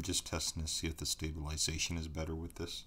I'm just testing to see if the stabilization is better with this.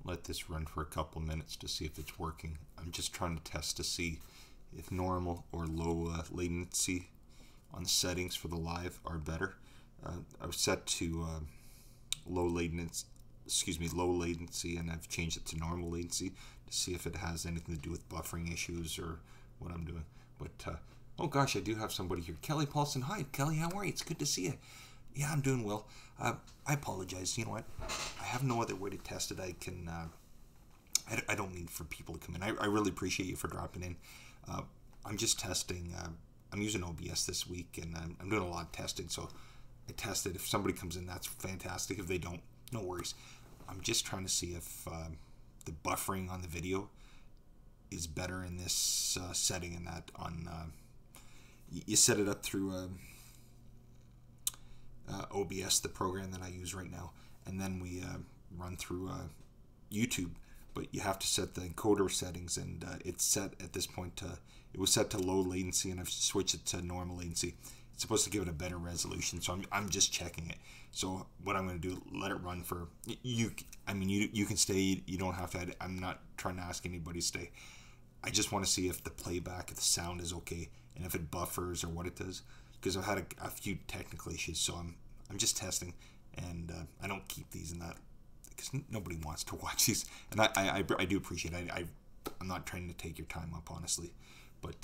Let this run for a couple minutes to see if it's working. I'm just trying to test to see if normal or low latency on the settings for the live are better. I was set to low latency, and I've changed it to normal latency to see if it has anything to do with buffering issues or what I'm doing. But oh gosh, I do have somebody here. Kelly Paulson. Hi, Kelly. How are you? It's good to see you. Yeah, I'm doing well. I apologize. You know what? I have no other way to test it. I can. I don't mean for people to come in. I really appreciate you for dropping in. I'm just testing. I'm using OBS this week, and I'm doing a lot of testing. So I tested. If somebody comes in, that's fantastic. If they don't, no worries. I'm just trying to see if the buffering on the video is better in this setting, and that on you set it up through OBS, the program that I use right now, and then we run through YouTube. But you have to set the encoder settings, and it's set at this point it was set to low latency, and I've switched it to normal latency. It's supposed to give it a better resolution, so I'm just checking it. So what I'm going to do, let it run for you. I mean, you can stay. You don't have to edit. I'm not trying to ask anybody to stay. I just want to see if the playback, if the sound is okay, and if it buffers or what it does. Because I've had a few technical issues, so I'm just testing, and I don't keep these in that because nobody wants to watch these, and I do appreciate it. I'm not trying to take your time up, honestly, but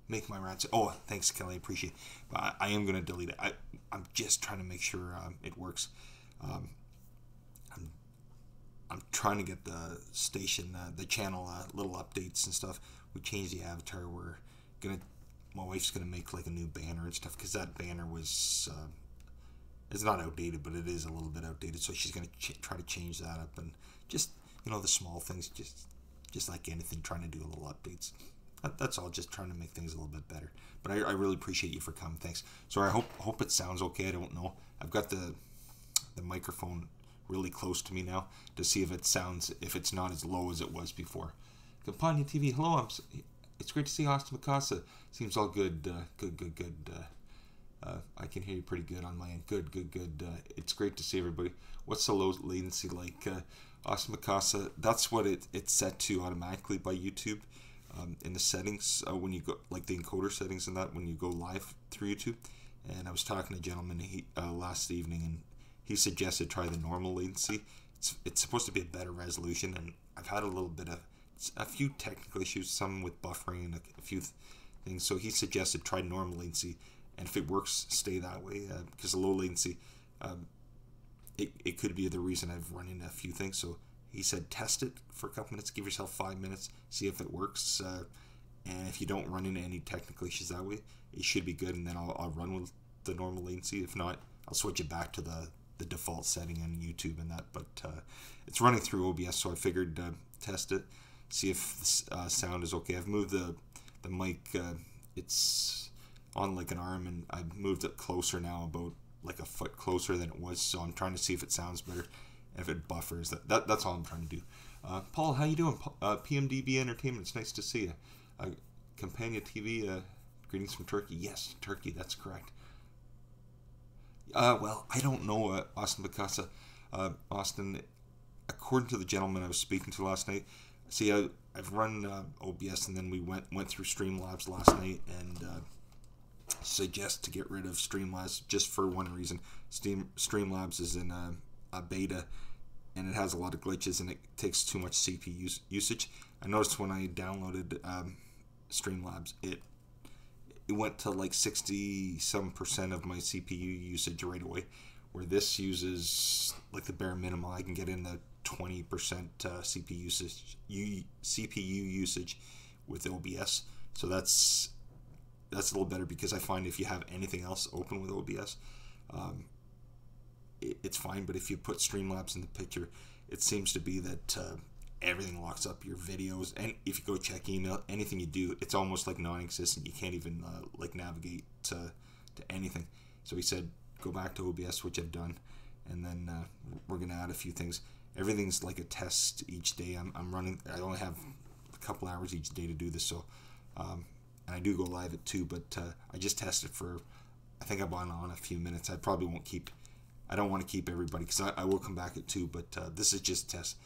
make my rants. Oh, thanks, Kelly. I appreciate it. But I am going to delete it. I'm just trying to make sure it works. I'm trying to get the station, the channel, little updates and stuff. We changed the avatar. My wife's gonna make like a new banner and stuff, because that banner was it's not outdated, but it is a little bit outdated. So she's gonna try to change that up, and just, you know, the small things, just like anything, trying to do a little updates. That's all, just trying to make things a little bit better. But I really appreciate you for coming. Thanks. So I hope it sounds okay. I don't know. I've got the microphone really close to me now to see if it sounds, if it's not as low as it was before. Campania TV, hello. It's great to see Austin Mikasa. Seems all good. Good. I can hear you pretty good on my end. Good. It's great to see everybody. What's the low latency like? Austin Mikasa, that's what it's set to automatically by YouTube in the settings when you go, like the encoder settings and that, when you go live through YouTube. And I was talking to a gentleman last evening, and he suggested try the normal latency. It's supposed to be a better resolution, and I've had a few technical issues, some with buffering and a few things. So he suggested try normal latency, and if it works, stay that way, because the low latency, it could be the reason I've run into a few things. So he said test it for a couple minutes, give yourself 5 minutes, see if it works, and if you don't run into any technical issues that way, it should be good, and then I'll run with the normal latency. If not, I'll switch it back to the default setting on YouTube and that. But it's running through OBS, so I figured test it, see if the sound is okay. I've moved the mic, it's on like an arm, and I've moved it closer now, about like a foot closer than it was, so I'm trying to see if it sounds better, and if it buffers. That's all I'm trying to do. Paul, how you doing? PMDB Entertainment, it's nice to see you. Campania TV, greetings from Turkey. Yes, Turkey, that's correct. Well, I don't know, Austin Picasso. Austin, according to the gentleman I was speaking to last night, see, I've run OBS, and then we went through Streamlabs last night, and suggest to get rid of Streamlabs just for one reason. Streamlabs is in a beta, and it has a lot of glitches, and it takes too much CPU usage. I noticed when I downloaded Streamlabs, it went to like 60-some% of my CPU usage right away, where this uses like the bare minimum. I can get in the 20% CPU usage with OBS. So that's a little better, because I find if you have anything else open with OBS, it's fine. But if you put Streamlabs in the picture, it seems to be that everything locks up your videos, and if you go check email, anything you do, it's almost like non-existent. You can't even like navigate to anything. So he said go back to OBS, which I've done, and then we're gonna add a few things. Everything's like a test each day. I'm running. I only have a couple hours each day to do this, so and I do go live at 2, but I just tested for, I think I've gone on a few minutes. I probably won't keep, I don't want to keep everybody, because I will come back at 2, but this is just a test.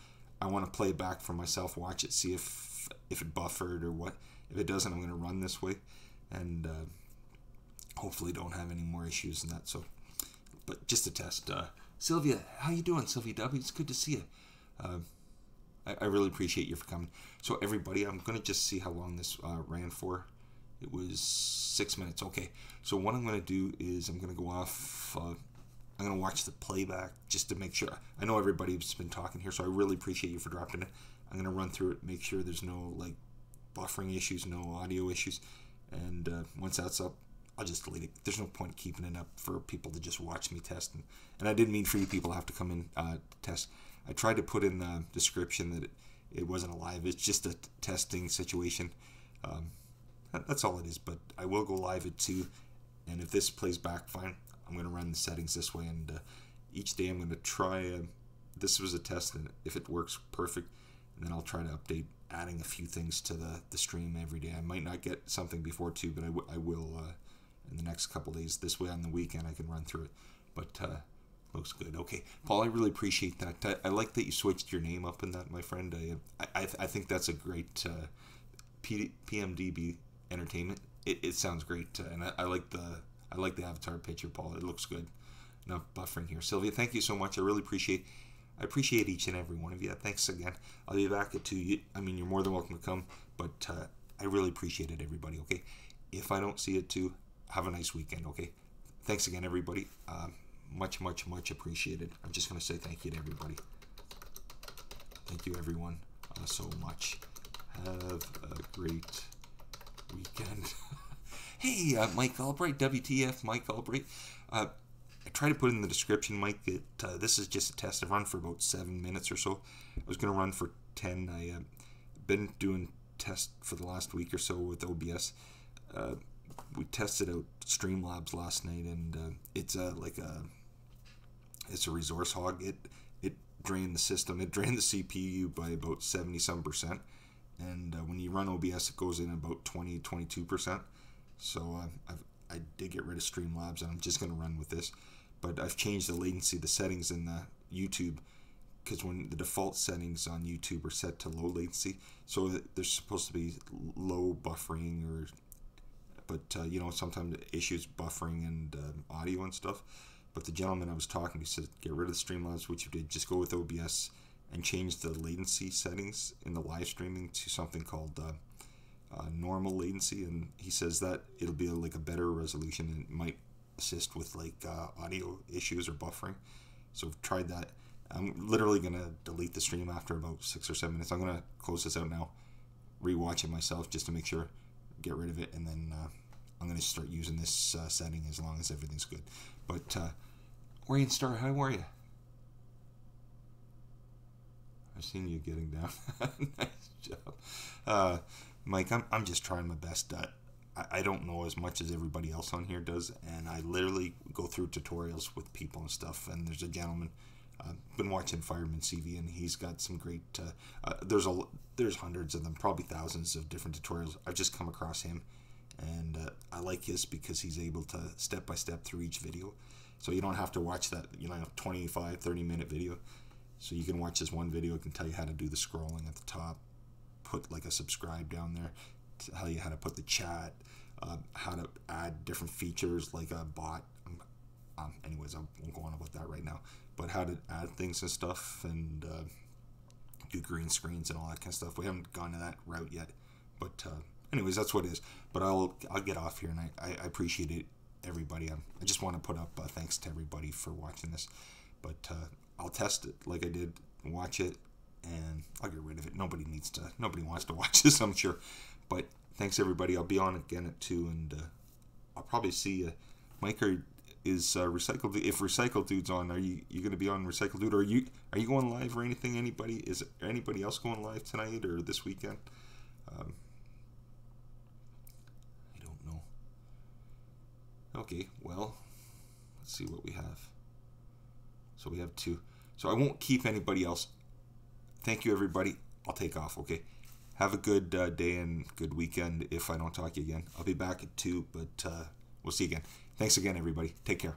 I want to play back for myself, watch it, see if it buffered or what. If it doesn't, I'm going to run this way, and hopefully don't have any more issues than that. So, but just a test. Sylvia, how you doing, Sylvia W? It's good to see you. I really appreciate you for coming. So everybody, I'm going to just see how long this ran for. It was 6 minutes. Okay, so what I'm going to do is I'm going to go off. I'm going to watch the playback just to make sure. I know everybody's been talking here, so I really appreciate you for dropping it. I'm going to run through it, make sure there's no like buffering issues, no audio issues, and once that's up, I'll just delete it. There's no point keeping it up for people to just watch me test. And I didn't mean for you people to have to come in test. I tried to put in the description that it wasn't a live. It's just a testing situation. That's all it is. But I will go live at 2, and if this plays back fine, I'm going to run the settings this way, and each day I'm going to try. This was a test, and if it works, perfect. And then I'll try to update, adding a few things to the stream every day. I might not get something before 2, but I will in the next couple days. This way on the weekend I can run through it. But looks good. Okay, Paul, I really appreciate that. I like that you switched your name up in that, my friend. I think that's a great PMDB entertainment. It sounds great, and I like the avatar picture, Paul. It looks good. Enough buffering here. Sylvia, thank you so much. I really appreciate each and every one of you. Thanks again. I'll be back at 2. I mean, you're more than welcome to come, but I really appreciate it, everybody, okay? If I don't see you at 2, have a nice weekend, okay? Thanks again, everybody. Much, much, much appreciated. I'm just going to say thank you to everybody. Thank you, everyone, so much. Have a great weekend. Hey, Mike Albright, WTF, Mike Albright. I try to put in the description, Mike, that this is just a test. I've run for about 7 minutes or so. I was going to run for 10. I've been doing tests for the last week or so with OBS. We tested out Streamlabs last night, and it's a resource hog. It drained the system. It drained the CPU by about 70-some%. And when you run OBS, it goes in about 22%. So I did get rid of Streamlabs, and I'm just going to run with this. But I've changed the latency, the settings in the YouTube, because when the default settings on YouTube are set to low latency, so there's supposed to be low buffering, but you know, sometimes issues buffering and audio and stuff. But the gentleman I was talking to said, get rid of the Streamlabs, which you did. Just go with OBS and change the latency settings in the live streaming to something called normal latency, and he says that it'll be like a better resolution, and it might assist with like audio issues or buffering. So I've tried that. I'm literally gonna delete the stream after about 6 or 7 minutes. I'm gonna close this out now, rewatch it myself just to make sure, get rid of it, and then I'm gonna start using this setting as long as everything's good. But Orion Star, how are you? I've seen you getting down. Nice job. Mike, I'm just trying my best. I don't know as much as everybody else on here does, and I literally go through tutorials with people and stuff. And there's a gentleman, been watching Fireman CV, and he's got some great. There's hundreds of them, probably thousands of different tutorials. I've just come across him, and I like his because he's able to step by step through each video, so you don't have to watch that 25-30 minute video. So you can watch this one video. It can tell you how to do the scrolling at the top, put like a subscribe down there, tell you how to put the chat, how to add different features like a bot. Anyways, I won't go on about that right now, but how to add things and stuff, and do green screens and all that kind of stuff. We haven't gone to that route yet, but anyways, that's what it is. But I'll get off here, and I appreciate it, everybody. I just want to put up thanks to everybody for watching this, but I'll test it like I did watch it, and I'll get rid of it. Nobody wants to watch this, I'm sure. But thanks everybody. I'll be on again at 2, and I'll probably see Mike. Is Recycle if Recycle Dude's on? Are you going to be on Recycle Dude? Or are you going live or anything? Is anybody else going live tonight or this weekend? I don't know. Okay, well, let's see what we have. So we have 2. So I won't keep anybody else. Thank you, everybody. I'll take off, okay? Have a good day and good weekend if I don't talk to you again. I'll be back at 2, but we'll see you again. Thanks again, everybody. Take care.